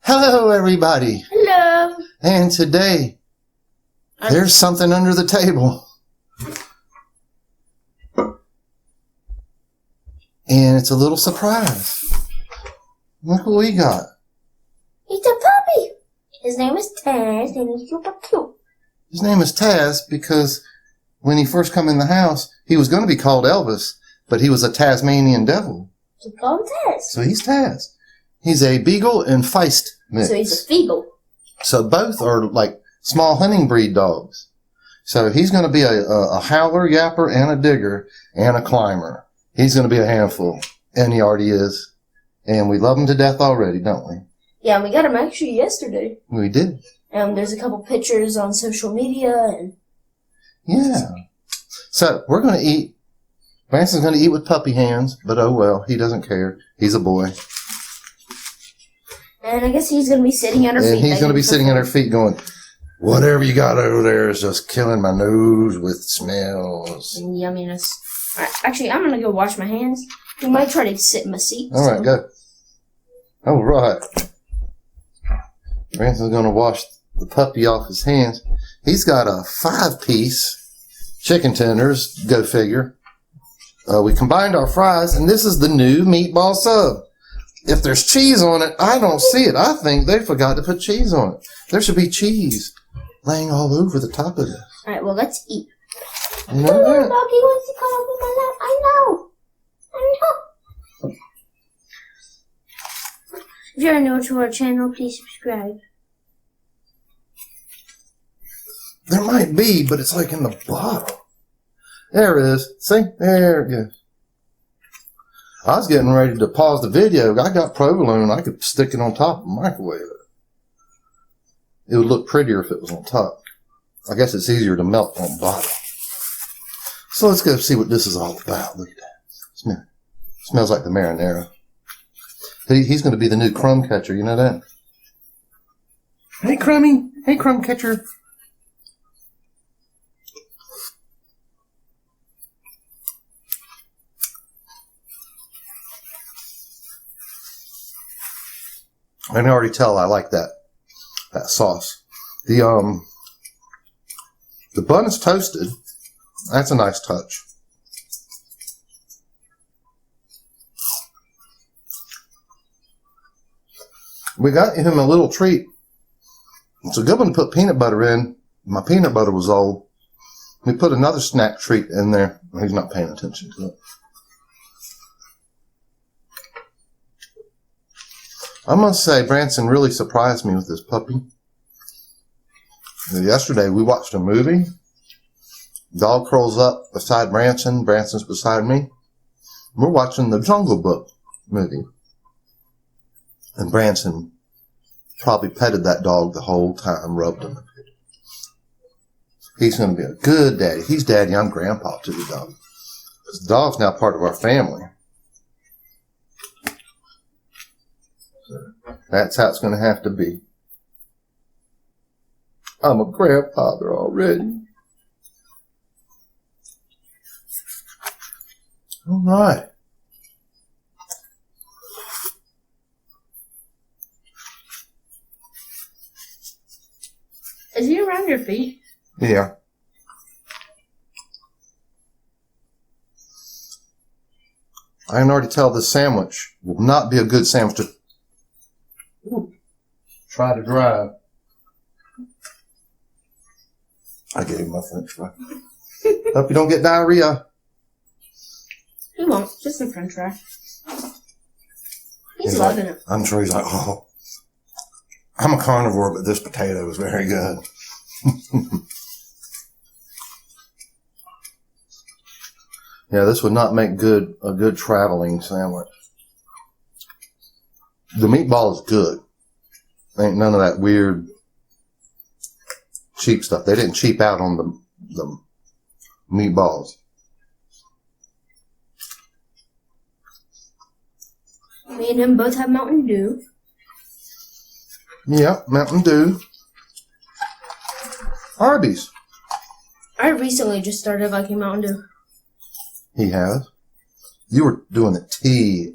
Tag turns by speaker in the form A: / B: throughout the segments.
A: Hello, everybody.
B: Hello.
A: And today, there's something under the table. And it's a little surprise. Look what we got.
B: It's a puppy. His name is Taz, and he's super cute.
A: His name is Taz because when he first come in the house, he was going to be called Elvis, but he was a Tasmanian devil.
B: So call him Taz.
A: So he's Taz. He's a Beagle and Feist mix.
B: So he's a Feagle.
A: So both are like small hunting breed dogs. So he's going to be a howler, yapper, and a digger, and a climber. He's going to be a handful. And he already is. And we love him to death already, don't we?
B: Yeah, we got him actually yesterday.
A: We did.
B: There's a couple pictures on social media. And
A: yeah. So we're going to eat. Branson's going to eat with puppy hands, but oh well, he doesn't care. He's a boy.
B: And I guess he's going to be sitting at our feet.
A: And he's going to be sitting at our feet going, whatever you got over there is just killing my nose with smells.
B: And yumminess. All right, actually, I'm going to go wash my hands. We might try to sit in my seat.
A: All right, go. All right. Branson's going to wash the puppy off his hands. He's got a 5-piece chicken tenders, go figure. We combined our fries, and this is the new meatball sub. If there's cheese on it, I don't see it. I think they forgot to put cheese on it. There should be cheese laying all over the top of this.
B: All right, well, let's eat.
A: You know that?
B: Doggy wants to come up with my lap. I know. If you're new to our channel, please subscribe.
A: There might be, but it's like in the bottom. There it is. See? There it goes. I was getting ready to pause the video. I got provolone. I could stick it on top and microwave it. It would look prettier if it was on top. I guess it's easier to melt on the bottom. So let's go see what this is all about. Look at that. Smells like the marinara. He's going to be the new crumb catcher. You know that? Hey, Crummy. Hey, crumb catcher. I can already tell I like that sauce. The bun is toasted. That's a nice touch. We got him a little treat. It's a good one to put peanut butter in. My peanut butter was old. We put another snack treat in there. He's not paying attention to it. I must say, Branson really surprised me with this puppy. Yesterday, we watched a movie. Dog curls up beside Branson. Branson's beside me. We're watching the Jungle Book movie. And Branson probably petted that dog the whole time, rubbed him. He's going to be a good daddy. He's daddy. I'm grandpa to the dog. The dog's now part of our family. That's how it's going to have to be. I'm a grandfather already. All right.
B: Is he around your feet?
A: Yeah. I can already tell this sandwich will not be a good sandwich to try to drive. I gave him my french fry. Hope you don't get diarrhea.
B: He won't. Just a french fry. He's loving it.
A: I'm sure he's like, oh, I'm a carnivore, but this potato is very good. Yeah, this would not make a good traveling sandwich. The meatball is good. Ain't none of that weird cheap stuff. They didn't cheap out on the meatballs.
B: Me and him both have Mountain Dew.
A: Yeah, Mountain Dew. Arby's.
B: I recently just started liking Mountain Dew.
A: He has. You were doing the tea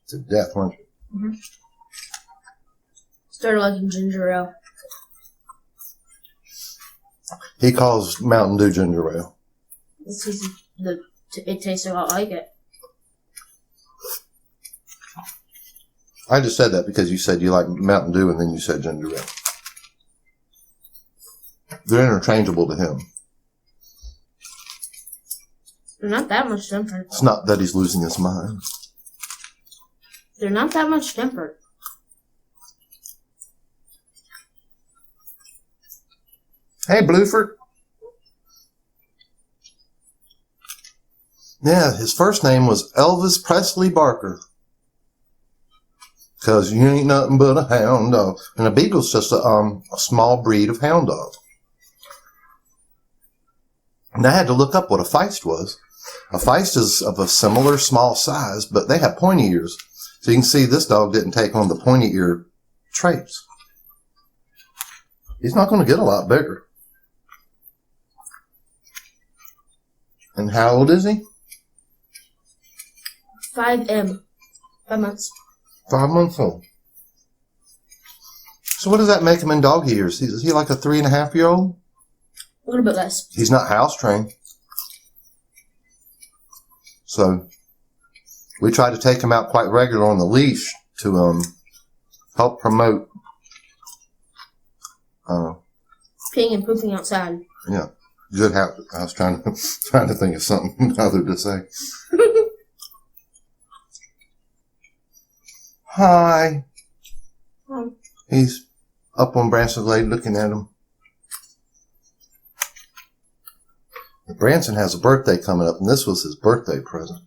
A: to death, weren't you?
B: Mm-hmm. Started liking ginger ale.
A: He calls Mountain Dew ginger ale.
B: It tastes a lot like it.
A: I just said that because you said you like Mountain Dew and then you said ginger ale. They're interchangeable to him.
B: They're not that much different.
A: It's not that he's losing his mind.
B: They're not that much different.
A: Hey, Blueford. Yeah, his first name was Elvis Presley Barker. Because you ain't nothing but a hound dog. And a beagle's just a small breed of hound dog. And I had to look up what a feist was. A feist is of a similar small size, but they have pointy ears. So you can see this dog didn't take on the pointy ear traits. He's not going to get a lot bigger. And how old is he?
B: 5 months.
A: 5 months old. So what does that make him in dog years? Is he like a 3.5-year-old?
B: A little bit less.
A: He's not house trained. So we try to take him out quite regular on the leash to help promote
B: peeing and pooping outside.
A: Yeah. Good habit. I was trying to think of something other to say. Hi.
B: Hi.
A: He's up on Branson's leg looking at him. Branson has a birthday coming up, and this was his birthday present.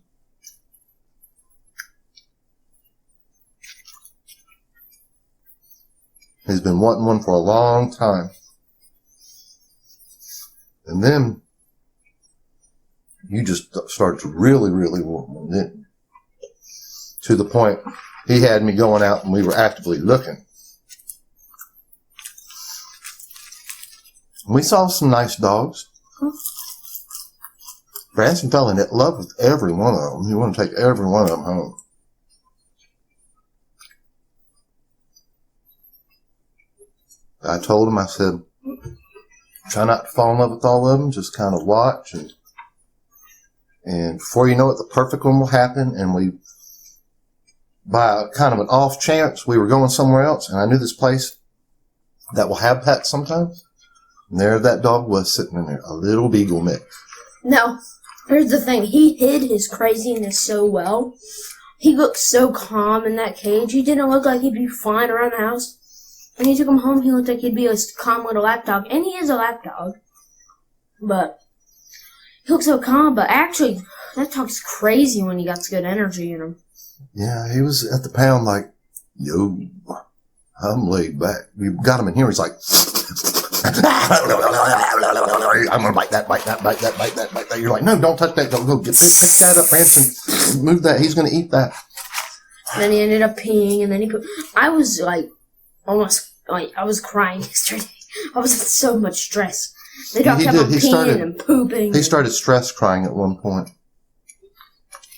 A: He's been wanting one for a long time. And then you just started to really, really want one, didn't you? To the point he had me going out and we were actively looking. We saw some nice dogs. Branson fell in love with every one of them. You want to take every one of them home. I told him, I said, try not to fall in love with all of them. Just kind of watch. And before you know it, the perfect one will happen. And we, by kind of an off chance, we were going somewhere else. And I knew this place that will have pets sometimes. And there that dog was sitting in there, a little beagle mix.
B: Now, here's the thing. He hid his craziness so well. He looked so calm in that cage. He didn't look like he'd be flying around the house. When you took him home, he looked like he'd be a calm little lap dog. And he is a lap dog. But he looked so calm. But actually, that dog's crazy when he got good energy in him.
A: Yeah, he was at the pound like, yo, I'm laid back. We got him in here. He's like, I'm going to bite that. You're like, no, don't touch that. Go pick that up, Branson. Move that. He's going to eat that.
B: And then he ended up peeing, and then he I was like, almost, like, I was crying yesterday. I was in so much stress. The dog kept on peeing and pooping.
A: He started stress crying at one point.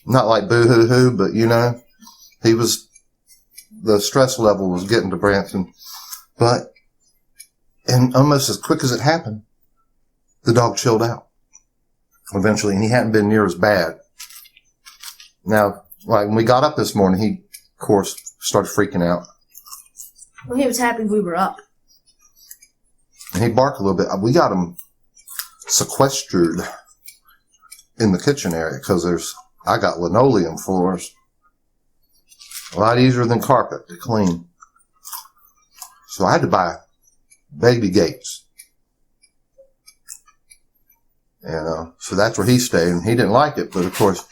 A: Not like boo-hoo-hoo, but, you know, the stress level was getting to Branson. But, and almost as quick as it happened, the dog chilled out eventually, and he hadn't been near as bad. Now, like, when we got up this morning, he, of course, started freaking out.
B: Well, he was happy we were up.
A: And he barked a little bit. We got him sequestered in the kitchen area because I got linoleum floors. A lot easier than carpet to clean. So I had to buy baby gates. And so that's where he stayed. And he didn't like it, but of course.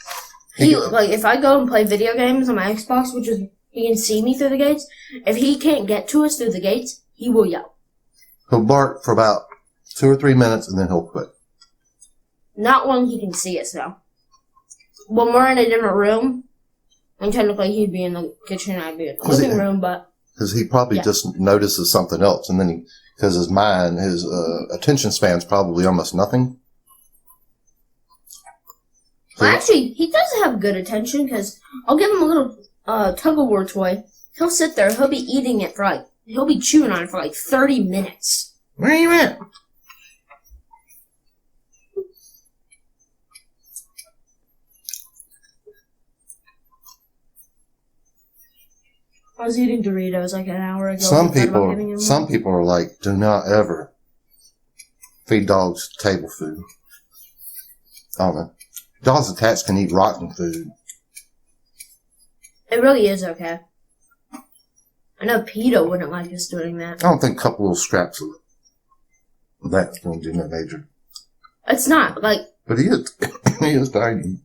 B: Like, if I go and play video games on my Xbox, which is, he can see me through the gates. If he can't get to us through the gates, he will yell.
A: He'll bark for about 2 or 3 minutes and then he'll quit.
B: Not when he can see us, though. When we're in a different room, and technically he'd be in the kitchen, I'd be in the living room, but... Because
A: he probably just notices something else, and then because his mind, his attention span's probably almost nothing. So
B: well, actually, he does have good attention, because I'll give him a little tug-of-war toy. He'll sit there, he'll be eating it for like he'll be chewing on it for like 30 minutes.
A: Where are you at?
B: I was eating Doritos like an hour ago.
A: Some people are like, do not ever feed dogs table food. I don't know. Dogs and cats can eat rotten food.
B: It really is okay. I know PETA wouldn't like us doing that.
A: I don't think a couple little scraps of that's going to do no major.
B: It's not like.
A: But he is, he is tiny.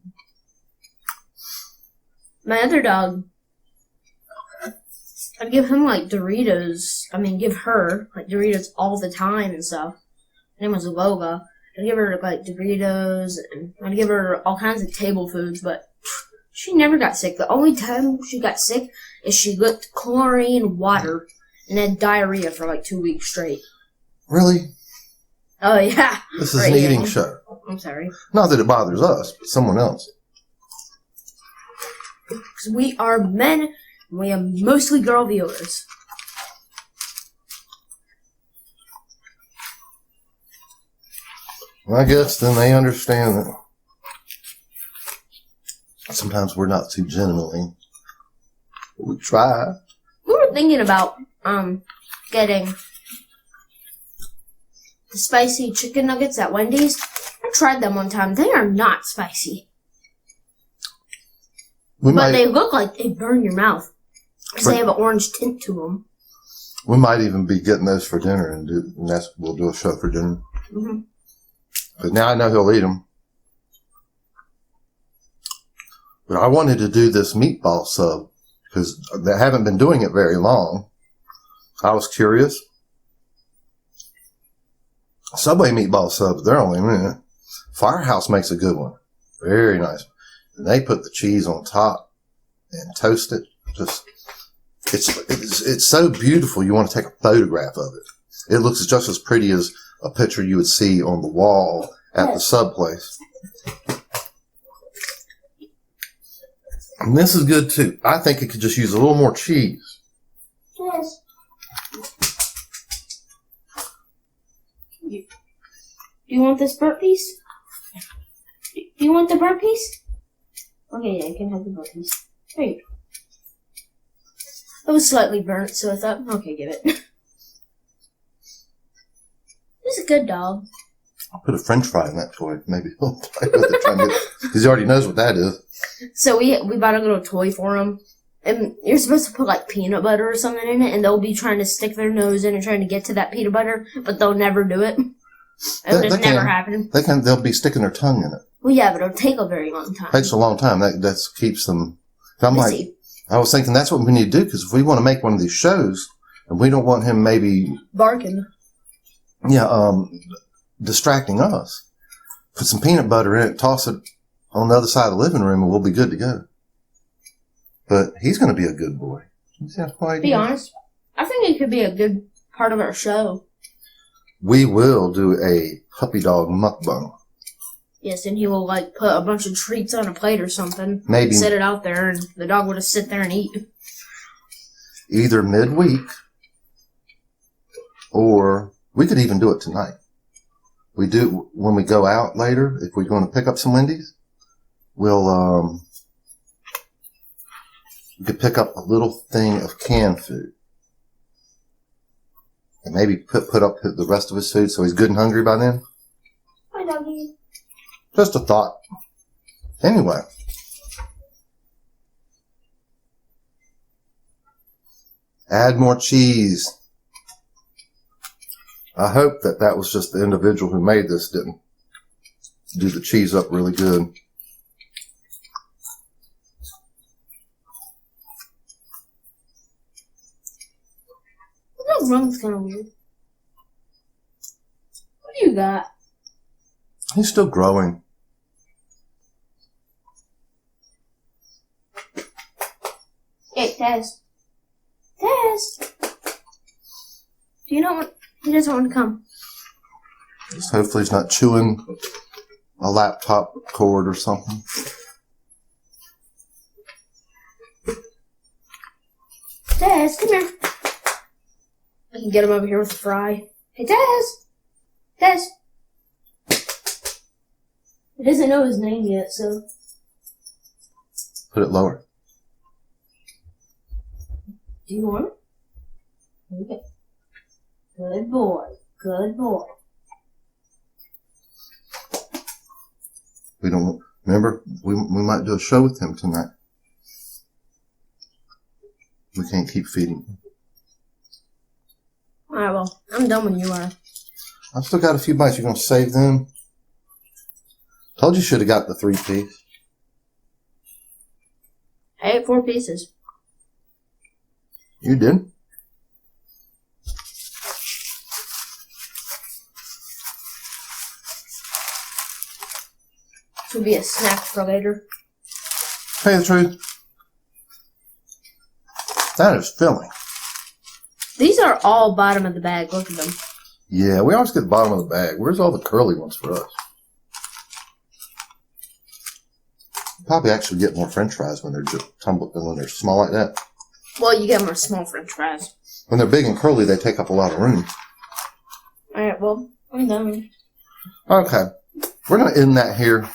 B: My other dog, I'd give him like Doritos. Give her like Doritos all the time and stuff. Her name was Lola. I'd give her like Doritos and I'd give her all kinds of table foods, but she never got sick. The only time she got sick is she licked chlorine water and had diarrhea for like 2 weeks straight.
A: Really?
B: Oh, yeah.
A: This is an eating show.
B: I'm sorry.
A: Not that it bothers us, but someone else.
B: Because we are men, and we have mostly girl viewers.
A: Well, I guess then they understand that sometimes we're not too genuine. We try.
B: We were thinking about getting the spicy chicken nuggets at Wendy's. I tried them one time. They are not spicy. But they look like they burn your mouth. Because they have an orange tint to them.
A: We might even be getting those for dinner, and we'll do a show for dinner.
B: Mm-hmm.
A: But now I know he'll eat them. But I wanted to do this meatball sub because they haven't been doing it very long. I was curious. Subway meatball subs, they're only a minute. Firehouse makes a good one. Very nice. And they put the cheese on top and toast it. It's so beautiful you want to take a photograph of it. It looks just as pretty as a picture you would see on the wall at the sub place. And this is good too. I think it could just use a little more cheese.
B: Yes. Do you want this burnt piece? Do you want the burnt piece? Okay, yeah, you can have the burnt piece. There you go. It was slightly burnt, so I thought, okay, give it. He's a good dog.
A: I'll put a French fry in that toy. Maybe he'll play with it because he already knows what that is.
B: So we bought a little toy for him, and you're supposed to put like peanut butter or something in it, and they'll be trying to stick their nose in and trying to get to that peanut butter, but they'll never do it. It would never happen.
A: They'll be sticking their tongue in it.
B: Well, yeah, but it'll take a very long time.
A: It takes a long time. That keeps them. I'm
B: busy.
A: Like, I was thinking that's what we need to do because if we want to make one of these shows, and we don't want him maybe
B: barking.
A: Yeah, distracting us. Put some peanut butter in it, toss it on the other side of the living room, and we'll be good to go. But he's going to be a good boy.
B: Be honest, I think it could be a good part of our show.
A: We will do a puppy dog mukbang.
B: Yes, and he will like put a bunch of treats on a plate or something.
A: Maybe
B: set it out there, and the dog will just sit there and eat.
A: Either midweek, or we could even do it tonight. We do when we go out later. If we're going to pick up some Wendy's, we'll we could pick up a little thing of canned food, and maybe put up the rest of his food so he's good and hungry by then.
B: Hi, doggy.
A: Just a thought. Anyway. Add more cheese. I hope that was just the individual who made this didn't do the cheese up really good.
B: That runs kind of weird. What do you got?
A: He's still growing.
B: Hey, Taz. Taz! Do you know what? He doesn't want to come.
A: Just hopefully he's not chewing a laptop cord or something.
B: Taz, come here. can get him over here with a fry. Hey, Taz! Taz! He doesn't know his name yet, so...
A: Put it lower.
B: Do you want it? Okay. Good boy. Good boy.
A: We don't... Remember, we might do a show with him tonight. We can't keep feeding him.
B: Alright, well, I'm done when you are.
A: I've still got a few bites. You're going to save them? Told you should have got the 3-piece.
B: I ate 4 pieces.
A: You did?
B: This would be a snack for later.
A: Tell you the truth. That is filling.
B: These are all bottom of the bag. Look at them.
A: Yeah, we always get the bottom of the bag. Where's all the curly ones for us? Probably actually get more French fries when they're when they're small like that.
B: Well, you get more small French fries.
A: When they're big and curly, they take up a lot of room.
B: Alright, well, I'm done.
A: Okay. We're going to end that here.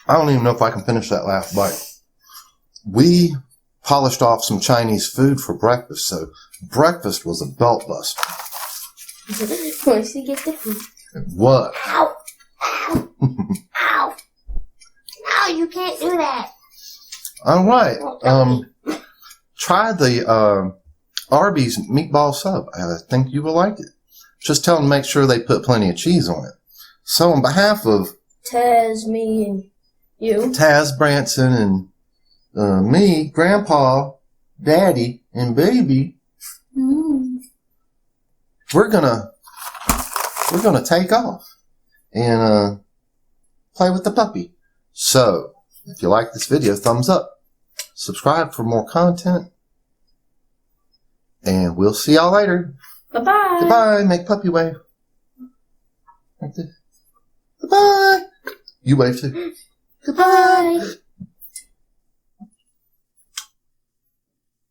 A: I don't even know if I can finish that last bite. We polished off some Chinese food for breakfast, so breakfast was a belt buster.
B: Once you get the food.
A: It was.
B: Ow! Ow! Ow! No, you can't do that.
A: All right. Try the Arby's meatball sub. I think you will like it. Just tell them to make sure they put plenty of cheese on it. So on behalf of
B: Taz, me, and you.
A: Taz, Branson, and me, Grandpa, Daddy, and Baby, we're gonna take off and play with the puppy. So if you like this video, thumbs up, subscribe for more content, and we'll see y'all later.
B: Bye-bye.
A: Goodbye. Make puppy wave. Like this. Goodbye. You wave too.
B: Goodbye.